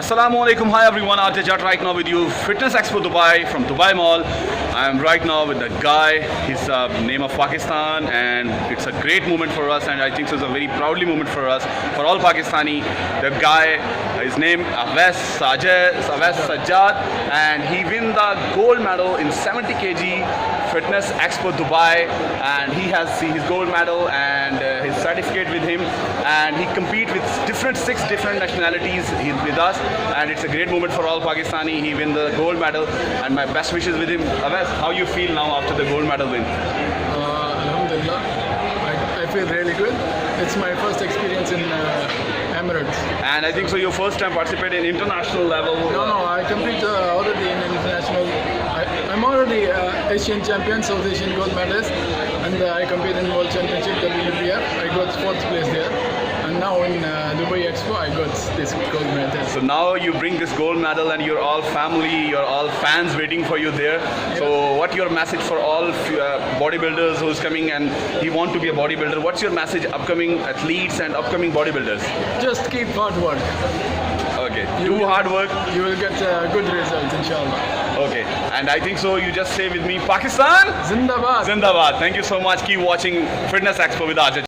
Assalamu alaikum. Hi everyone, RJ Jat right now with you. Fitness Expo Dubai from Dubai Mall. I am right now with the guy. He's name of Pakistan, and it's a great moment for us, and I think it's a very proudly moment for us, for all Pakistani. The guy, his name Awais Sajjad, and he win the gold medal in 70 kg Fitness Expo Dubai, and he has his gold medal and his certificate with him, and he compete with six different nationalities. He's with us, and it's a great moment for all Pakistani. He win the gold medal, and my best wishes with him. Awais, how you feel now after the gold medal win? Alhamdulillah, I feel really good. It's my first experience in Emirates. And I think so your first time participate in international level. No, I compete already in international. I'm already Asian champion, South Asian gold medalist, and I compete in World Championship WBF. I got 4th place there, and now in Dubai Expo I got this gold medal. So now you bring this gold medal, and you're all family, you're all fans waiting for you there. Yes. So what your message for all bodybuilders who's coming and he want to be a bodybuilder? What's your message upcoming athletes and upcoming bodybuilders? Just keep hard work. Okay, do hard work. You will get good results, inshallah. Okay, and I think so you just say with me, Pakistan Zindabad. Zindabad. Thank you so much. Keep watching Fitness Expo with RJ.